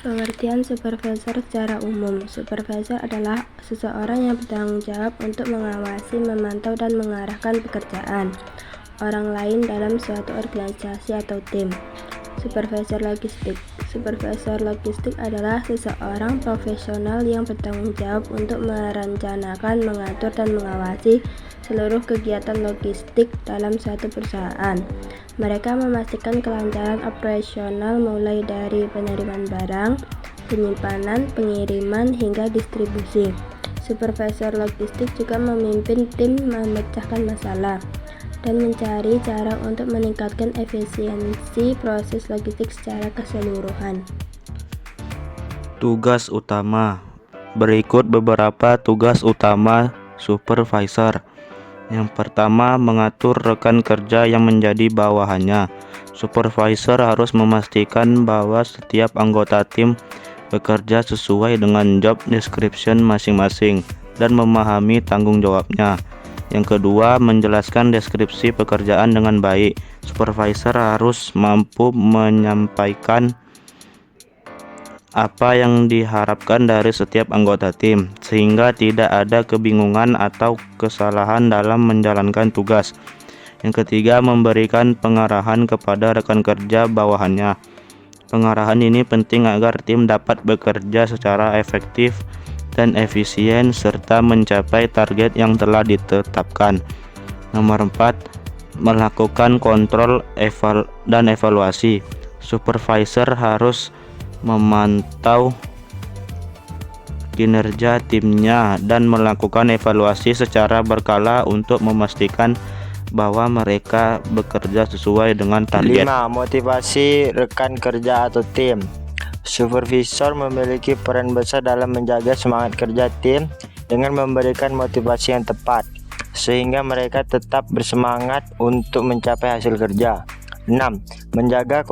Pengertian supervisor secara umum. Supervisor adalah seseorang yang bertanggung jawab untuk mengawasi, memantau, dan mengarahkan pekerjaan orang lain dalam suatu organisasi atau tim. Supervisor logistik. Supervisor logistik adalah seseorang profesional yang bertanggung jawab untuk merencanakan, mengatur, dan mengawasi seluruh kegiatan logistik dalam suatu perusahaan. Mereka memastikan kelancaran operasional mulai dari penerimaan barang, penyimpanan, pengiriman, hingga distribusi. Supervisor logistik juga memimpin tim memecahkan masalah dan mencari cara untuk meningkatkan efisiensi proses logistik secara keseluruhan. Tugas utama. Berikut beberapa tugas utama supervisor. Yang pertama, mengatur rekan kerja yang menjadi bawahannya. Supervisor harus memastikan bahwa setiap anggota tim bekerja sesuai dengan job description masing-masing dan memahami tanggung jawabnya. Yang kedua, menjelaskan deskripsi pekerjaan dengan baik. Supervisor harus mampu menyampaikan apa yang diharapkan dari setiap anggota tim, sehingga tidak ada kebingungan atau kesalahan dalam menjalankan tugas. Yang ketiga, memberikan pengarahan kepada rekan kerja bawahannya. Pengarahan ini penting agar tim dapat bekerja secara efektif dan efisien serta mencapai target yang telah ditetapkan. Nomor 4, melakukan kontrol dan evaluasi. Supervisor harus memantau kinerja timnya dan melakukan evaluasi secara berkala untuk memastikan bahwa mereka bekerja sesuai dengan target. 5. Motivasi rekan kerja atau tim. Supervisor memiliki peran besar dalam menjaga semangat kerja tim dengan memberikan motivasi yang tepat, sehingga mereka tetap bersemangat untuk mencapai hasil kerja. 6. Menjaga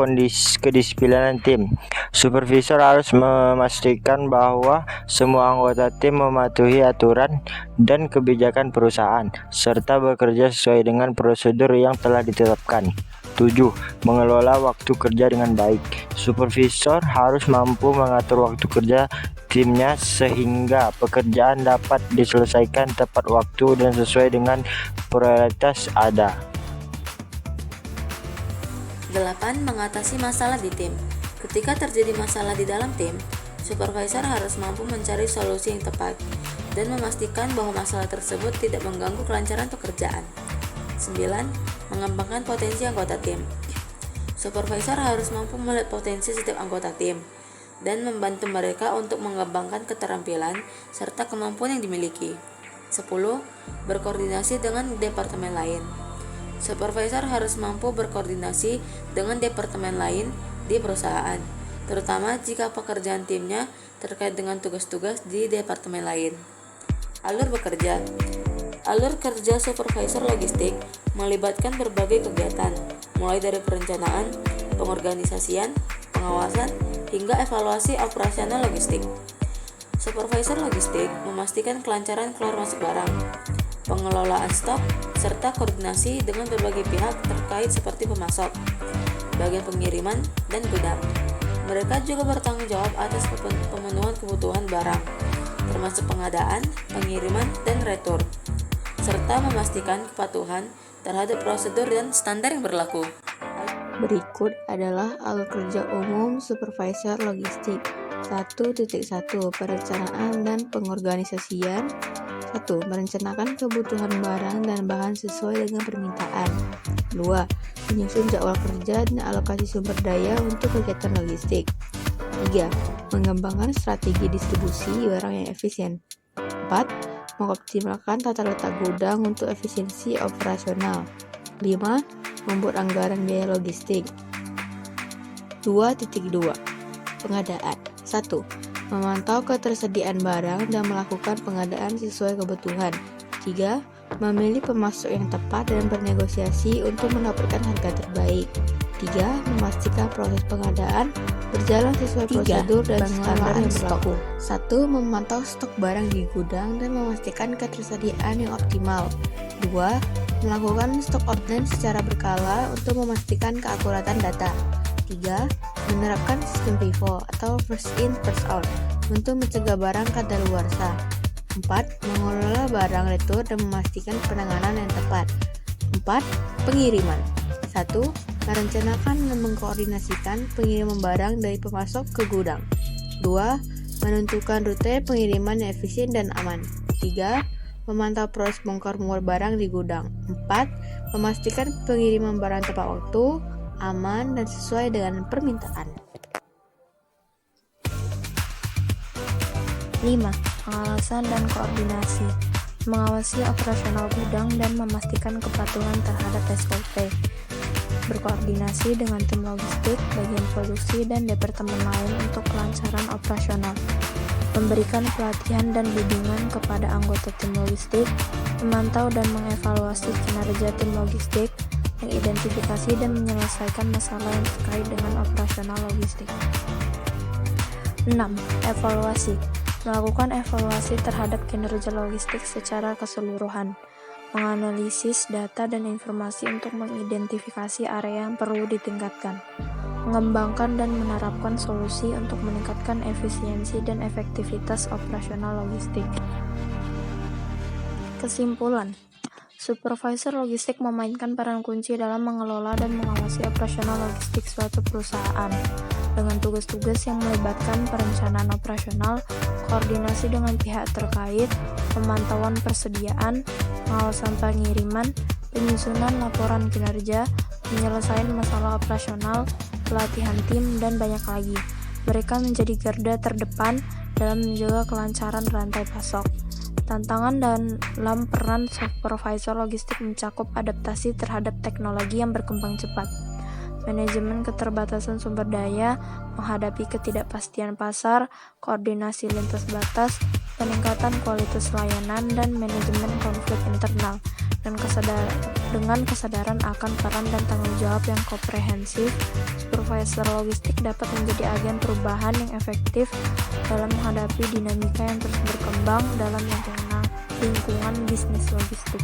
kedisiplinan tim. Supervisor harus memastikan bahwa semua anggota tim mematuhi aturan dan kebijakan perusahaan, serta bekerja sesuai dengan prosedur yang telah ditetapkan. 7. Mengelola waktu kerja dengan baik. Supervisor harus mampu mengatur waktu kerja timnya sehingga pekerjaan dapat diselesaikan tepat waktu dan sesuai dengan prioritas ada. 8. Mengatasi masalah di tim. Ketika terjadi masalah di dalam tim, supervisor harus mampu mencari solusi yang tepat dan memastikan bahwa masalah tersebut tidak mengganggu kelancaran pekerjaan. 9. Mengembangkan potensi anggota tim. Supervisor harus mampu melihat potensi setiap anggota tim dan membantu mereka untuk mengembangkan keterampilan serta kemampuan yang dimiliki. 10. Berkoordinasi dengan departemen lain. Supervisor harus mampu berkoordinasi dengan departemen lain di perusahaan, terutama jika pekerjaan timnya terkait dengan tugas-tugas di departemen lain. Alur bekerja. Alur kerja supervisor logistik melibatkan berbagai kegiatan, mulai dari perencanaan, pengorganisasian, pengawasan, hingga evaluasi operasional logistik. Supervisor logistik memastikan kelancaran keluar masuk barang, pengelolaan stok, serta koordinasi dengan berbagai pihak terkait seperti pemasok, bagian pengiriman, dan gudang. Mereka juga bertanggung jawab atas pemenuhan kebutuhan barang, termasuk pengadaan, pengiriman, dan retur, serta memastikan kepatuhan terhadap prosedur dan standar yang berlaku. Berikut adalah alur kerja umum supervisor logistik. 1.1 Perencanaan dan pengorganisasian. 1. Merencanakan kebutuhan barang dan bahan sesuai dengan permintaan. 2. Menyusun jadwal kerja dan alokasi sumber daya untuk kegiatan logistik. 3. Mengembangkan strategi distribusi barang yang efisien. 4. Mengoptimalkan tata letak gudang untuk efisiensi operasional. 5. Membuat anggaran biaya logistik. 2.2 Pengadaan. 1. Memantau ketersediaan barang dan melakukan pengadaan sesuai kebutuhan. 3. Memilih pemasok yang tepat dan bernegosiasi untuk mendapatkan harga terbaik. 3. Memastikan proses pengadaan berjalan sesuai prosedur dan standar yang berlaku. 1. Memantau stok barang di gudang dan memastikan ketersediaan yang optimal. 2. Melakukan stok ordnance secara berkala untuk memastikan keakuratan data. 3. Menerapkan sistem FIFO atau first in first out untuk mencegah barang kadaluarsa. 4. Mengelola barang retur dan memastikan penanganan yang tepat. 4. Pengiriman. 1. Merencanakan dan mengkoordinasikan pengiriman barang dari pemasok ke gudang. 2. Menentukan rute pengiriman yang efisien dan aman. 3. Memantau proses bongkar muat barang di gudang. 4. Memastikan pengiriman barang tepat waktu, aman, dan sesuai dengan permintaan. 5. Pengawasan dan koordinasi. Mengawasi operasional gudang dan memastikan kepatuhan terhadap SOP. Berkoordinasi dengan tim logistik, bagian produksi, dan departemen lain untuk kelancaran operasional. Memberikan pelatihan dan bimbingan kepada anggota tim logistik, memantau dan mengevaluasi kinerja tim logistik, mengidentifikasi dan menyelesaikan masalah yang terkait dengan operasional logistik. 6. Evaluasi. Melakukan evaluasi terhadap kinerja logistik secara keseluruhan. Menganalisis data dan informasi untuk mengidentifikasi area yang perlu ditingkatkan. Mengembangkan dan menerapkan solusi untuk meningkatkan efisiensi dan efektivitas operasional logistik. Kesimpulan, supervisor logistik memainkan peran kunci dalam mengelola dan mengawasi operasional logistik suatu perusahaan dengan tugas-tugas yang melibatkan perencanaan operasional, koordinasi dengan pihak terkait, pemantauan persediaan, pengawasan pengiriman, penyusunan laporan kinerja, penyelesaian masalah operasional, pelatihan tim, dan banyak lagi. Mereka menjadi garda terdepan dalam menjaga kelancaran rantai pasok. Tantangan dalam peran supervisor logistik mencakup adaptasi terhadap teknologi yang berkembang cepat, manajemen keterbatasan sumber daya, menghadapi ketidakpastian pasar, koordinasi lintas batas, peningkatan kualitas layanan, dan manajemen konflik internal, dan dengan kesadaran akan peran dan tanggung jawab yang komprehensif, supervisor logistik dapat menjadi agen perubahan yang efektif dalam menghadapi dinamika yang terus berkembang dalam lingkungan bisnis logistik.